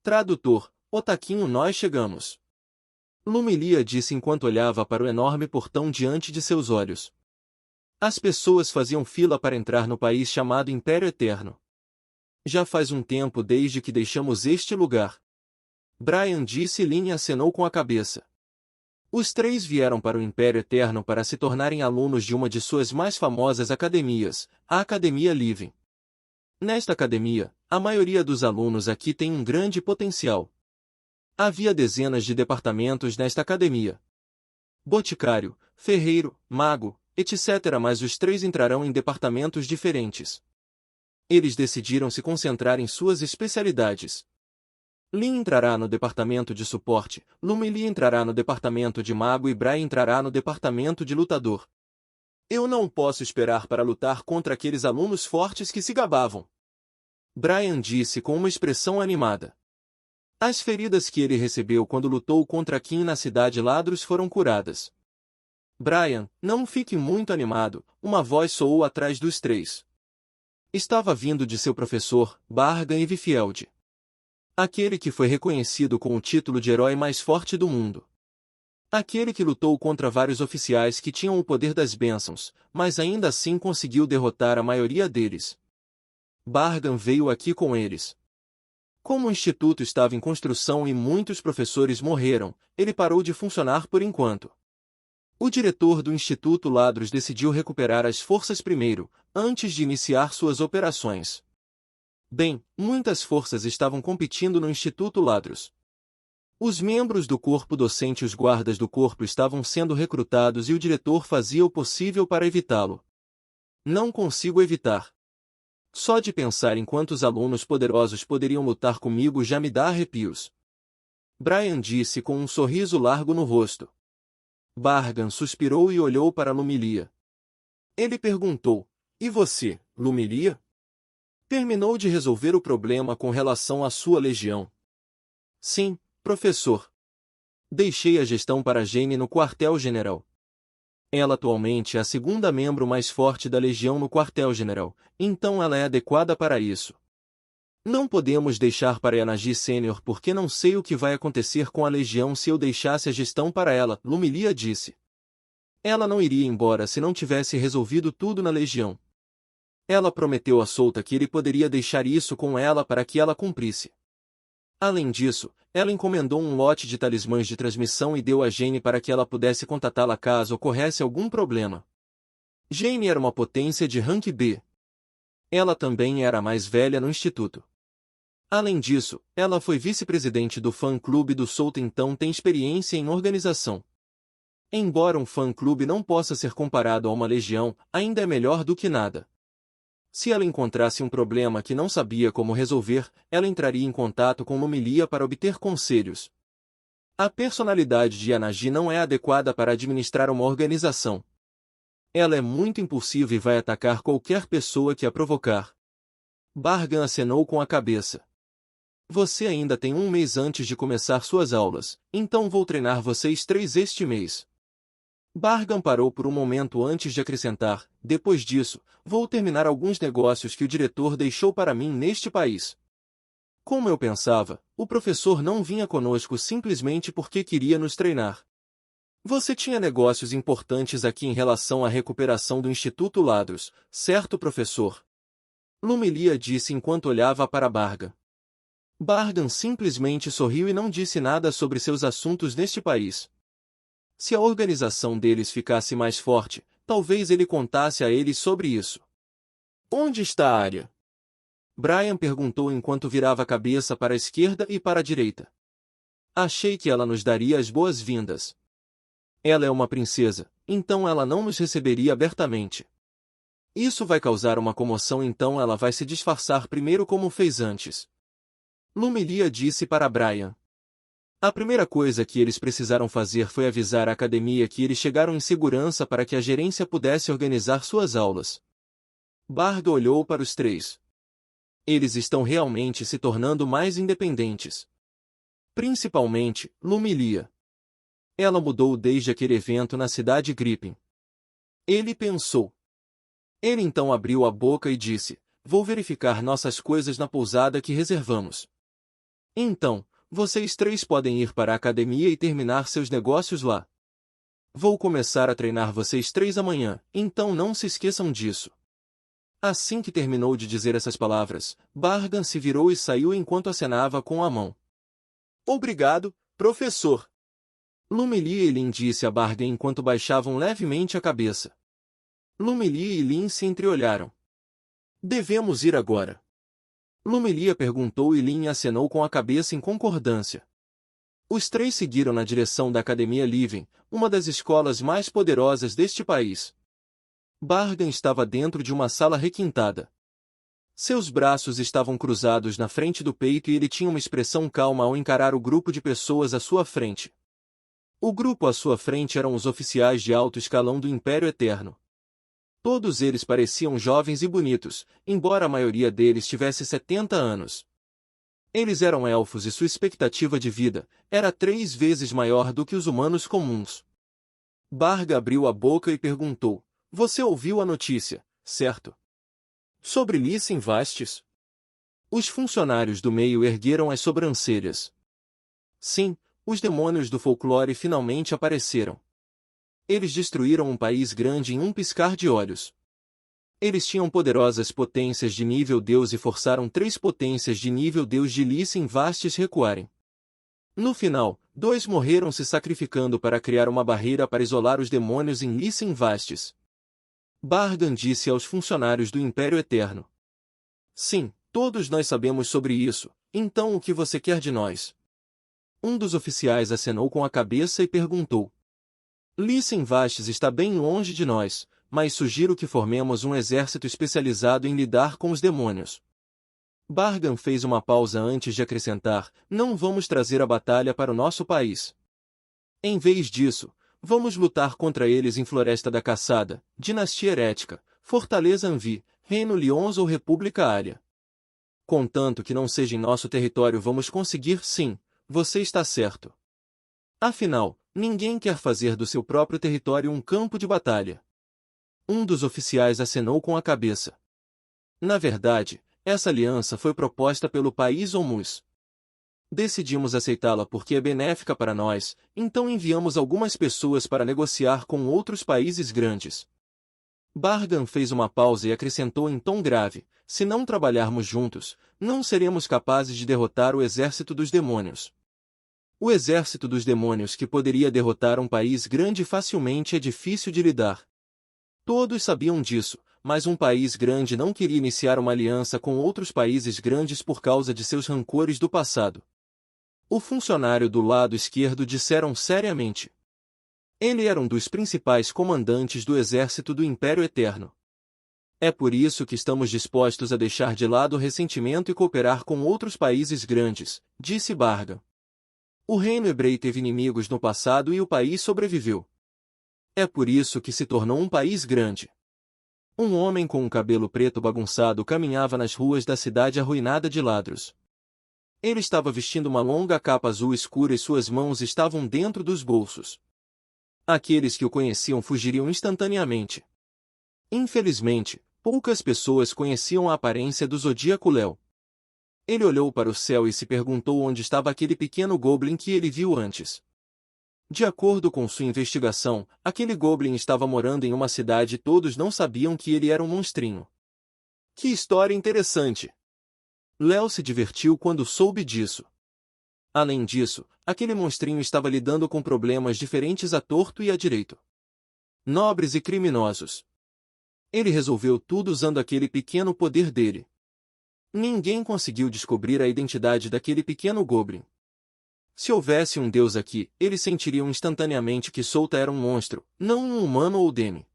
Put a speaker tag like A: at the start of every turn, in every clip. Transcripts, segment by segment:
A: Tradutor, Otaquinho, nós chegamos. Lumilia disse enquanto olhava para o enorme portão diante de seus olhos. As pessoas faziam fila para entrar no país chamado Império Eterno. Já faz um tempo desde que deixamos este lugar. Brian disse e Lynn acenou com a cabeça. Os três vieram para o Império Eterno para se tornarem alunos de uma de suas mais famosas academias, a Academia Living. Nesta academia, a maioria dos alunos aqui tem um grande potencial. Havia dezenas de departamentos nesta academia. Boticário, ferreiro, mago, etc. Mas os três entrarão em departamentos diferentes. Eles decidiram se concentrar em suas especialidades. Lynn entrará no departamento de suporte, Lumilia entrará no departamento de mago e Brian entrará no departamento de lutador. Eu não posso esperar para lutar contra aqueles alunos fortes que se gabavam. Brian disse com uma expressão animada. As feridas que ele recebeu quando lutou contra Kim na cidade Ladros foram curadas. Brian, não fique muito animado, uma voz soou atrás dos três. Estava vindo de seu professor, Bargan Evifield. Aquele que foi reconhecido com o título de herói mais forte do mundo. Aquele que lutou contra vários oficiais que tinham o poder das bênçãos, mas ainda assim conseguiu derrotar a maioria deles. Bargan veio aqui com eles. Como o instituto estava em construção e muitos professores morreram, ele parou de funcionar por enquanto. O diretor do Instituto Ladros decidiu recuperar as forças primeiro, antes de iniciar suas operações. Bem, muitas forças estavam competindo no Instituto Ladros. Os membros do corpo docente e os guardas do corpo estavam sendo recrutados e o diretor fazia o possível para evitá-lo. Não consigo evitar. Só de pensar em quantos alunos poderosos poderiam lutar comigo já me dá arrepios. Brian disse com um sorriso largo no rosto. Bargan suspirou e olhou para Lumilia. Ele perguntou, e você, Lumilia? Terminou de resolver o problema com relação à sua legião? Sim, professor. Deixei a gestão para Jane no quartel-general. Ela atualmente é a segunda membro mais forte da legião no quartel-general, então ela é adequada para isso. Não podemos deixar para Yanagi Sênior porque não sei o que vai acontecer com a legião se eu deixasse a gestão para ela, Lumilia disse. Ela não iria embora se não tivesse resolvido tudo na legião. Ela prometeu a Solta que ele poderia deixar isso com ela para que ela cumprisse. Além disso, ela encomendou um lote de talismãs de transmissão e deu a Jane para que ela pudesse contatá-la caso ocorresse algum problema. Jane era uma potência de rank B. Ela também era a mais velha no instituto. Além disso, ela foi vice-presidente do fã-clube do Solta, então tem experiência em organização. Embora um fã-clube não possa ser comparado a uma legião, ainda é melhor do que nada. Se ela encontrasse um problema que não sabia como resolver, ela entraria em contato com Lumilia para obter conselhos. A personalidade de Yanagi não é adequada para administrar uma organização. Ela é muito impulsiva e vai atacar qualquer pessoa que a provocar. Bargan acenou com a cabeça. Você ainda tem um mês antes de começar suas aulas, então vou treinar vocês três este mês. Bargan parou por um momento antes de acrescentar, depois disso, vou terminar alguns negócios que o diretor deixou para mim neste país. Como eu pensava, o professor não vinha conosco simplesmente porque queria nos treinar. Você tinha negócios importantes aqui em relação à recuperação do Instituto Ladros, certo, professor? Lumilia disse enquanto olhava para Bargan. Bargan simplesmente sorriu e não disse nada sobre seus assuntos neste país. Se a organização deles ficasse mais forte, talvez ele contasse a eles sobre isso. Onde está a área? Brian perguntou enquanto virava a cabeça para a esquerda e para a direita. Achei que ela nos daria as boas-vindas. Ela é uma princesa, então ela não nos receberia abertamente. Isso vai causar uma comoção, então ela vai se disfarçar primeiro como fez antes. Lumilia disse para Brian. A primeira coisa que eles precisaram fazer foi avisar a academia que eles chegaram em segurança para que a gerência pudesse organizar suas aulas. Barga olhou para os três. Eles estão realmente se tornando mais independentes. Principalmente, Lumilia. Ela mudou desde aquele evento na cidade Gripen. Ele pensou. Ele então abriu a boca e disse, vou verificar nossas coisas na pousada que reservamos. Então, vocês três podem ir para a academia e terminar seus negócios lá. Vou começar a treinar vocês três amanhã, então não se esqueçam disso. Assim que terminou de dizer essas palavras, Bargan se virou e saiu enquanto acenava com a mão. Obrigado, professor. Lumelia e Lin disse a Bargan enquanto baixavam levemente a cabeça. Lumelia e Lin se entreolharam. Devemos ir agora. Lumelia perguntou e Lin acenou com a cabeça em concordância. Os três seguiram na direção da Academia Living, uma das escolas mais poderosas deste país. Bargan estava dentro de uma sala requintada. Seus braços estavam cruzados na frente do peito e ele tinha uma expressão calma ao encarar o grupo de pessoas à sua frente. O grupo à sua frente eram os oficiais de alto escalão do Império Eterno. Todos eles pareciam jovens e bonitos, embora a maioria deles tivesse 70 anos. Eles eram elfos e sua expectativa de vida era 3 vezes maior do que os humanos comuns. Barga abriu a boca e perguntou, você ouviu a notícia, certo? Sobre Lyssin Vastes? Os funcionários do meio ergueram as sobrancelhas. Sim, os demônios do folclore finalmente apareceram. Eles destruíram um país grande em um piscar de olhos. Eles tinham poderosas potências de nível Deus e forçaram 3 potências de nível Deus de Lyssin Vastes recuarem. No final, 2 morreram se sacrificando para criar uma barreira para isolar os demônios em Lyssin Vastes. Bargan disse aos funcionários do Império Eterno. Sim, todos nós sabemos sobre isso, então o que você quer de nós? Um dos oficiais acenou com a cabeça e perguntou. Lyssin Vastes está bem longe de nós, mas sugiro que formemos um exército especializado em lidar com os demônios. Bargan fez uma pausa antes de acrescentar, não vamos trazer a batalha para o nosso país. Em vez disso, vamos lutar contra eles em Floresta da Caçada, Dinastia Herética, Fortaleza Anvi, Reino Lyons ou República Área. Contanto que não seja em nosso território vamos conseguir sim, você está certo. Afinal, ninguém quer fazer do seu próprio território um campo de batalha. Um dos oficiais acenou com a cabeça. Na verdade, essa aliança foi proposta pelo país Omus. Decidimos aceitá-la porque é benéfica para nós, então enviamos algumas pessoas para negociar com outros países grandes. Bargan fez uma pausa e acrescentou em tom grave, se não trabalharmos juntos, não seremos capazes de derrotar o exército dos demônios. O exército dos demônios que poderia derrotar um país grande facilmente é difícil de lidar. Todos sabiam disso, mas um país grande não queria iniciar uma aliança com outros países grandes por causa de seus rancores do passado. O funcionário do lado esquerdo disseram seriamente. Ele era um dos principais comandantes do exército do Império Eterno. É por isso que estamos dispostos a deixar de lado o ressentimento e cooperar com outros países grandes, disse Bargan. O reino hebreu teve inimigos no passado e o país sobreviveu. É por isso que se tornou um país grande. Um homem com um cabelo preto bagunçado caminhava nas ruas da cidade arruinada de ladros. Ele estava vestindo uma longa capa azul escura e suas mãos estavam dentro dos bolsos. Aqueles que o conheciam fugiriam instantaneamente. Infelizmente, poucas pessoas conheciam a aparência do Zodíaco Léo. Ele olhou para o céu e se perguntou onde estava aquele pequeno goblin que ele viu antes. De acordo com sua investigação, aquele goblin estava morando em uma cidade e todos não sabiam que ele era um monstrinho. Que história interessante! Léo se divertiu quando soube disso. Além disso, aquele monstrinho estava lidando com problemas diferentes à torto e à direito. Nobres e criminosos. Ele resolveu tudo usando aquele pequeno poder dele. Ninguém conseguiu descobrir a identidade daquele pequeno goblin. Se houvesse um deus aqui, eles sentiriam instantaneamente que Solta era um monstro, não um humano ou demi.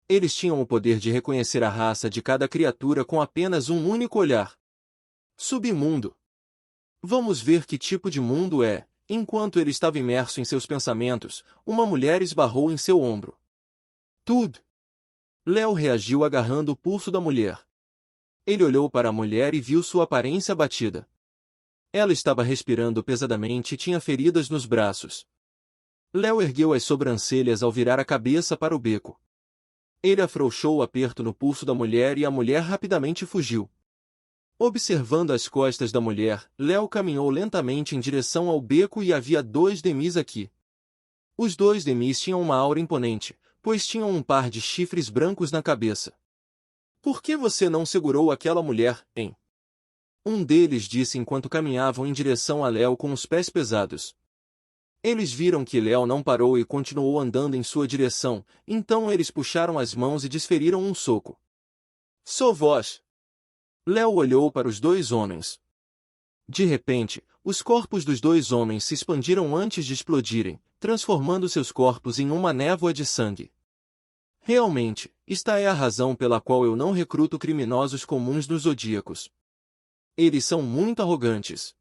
A: Eles tinham o poder de reconhecer a raça de cada criatura com apenas um único olhar. Submundo. Vamos ver que tipo de mundo é. Enquanto ele estava imerso em seus pensamentos, uma mulher esbarrou em seu ombro. Tudo. Léo reagiu agarrando o pulso da mulher. Ele olhou para a mulher e viu sua aparência abatida. Ela estava respirando pesadamente e tinha feridas nos braços. Léo ergueu as sobrancelhas ao virar a cabeça para o beco. Ele afrouxou o aperto no pulso da mulher e a mulher rapidamente fugiu. Observando as costas da mulher, Léo caminhou lentamente em direção ao beco e havia 2 demis aqui. Os 2 demis tinham uma aura imponente, pois tinham um par de chifres brancos na cabeça. Por que você não segurou aquela mulher, hein? Um deles disse enquanto caminhavam em direção a Léo com os pés pesados. Eles viram que Léo não parou e continuou andando em sua direção, então eles puxaram as mãos e desferiram um soco. Sou vós! Léo olhou para os 2 homens. De repente, os corpos dos 2 homens se expandiram antes de explodirem, transformando seus corpos em uma névoa de sangue. Realmente, esta é a razão pela qual eu não recruto criminosos comuns dos Zodíacos. Eles são muito arrogantes.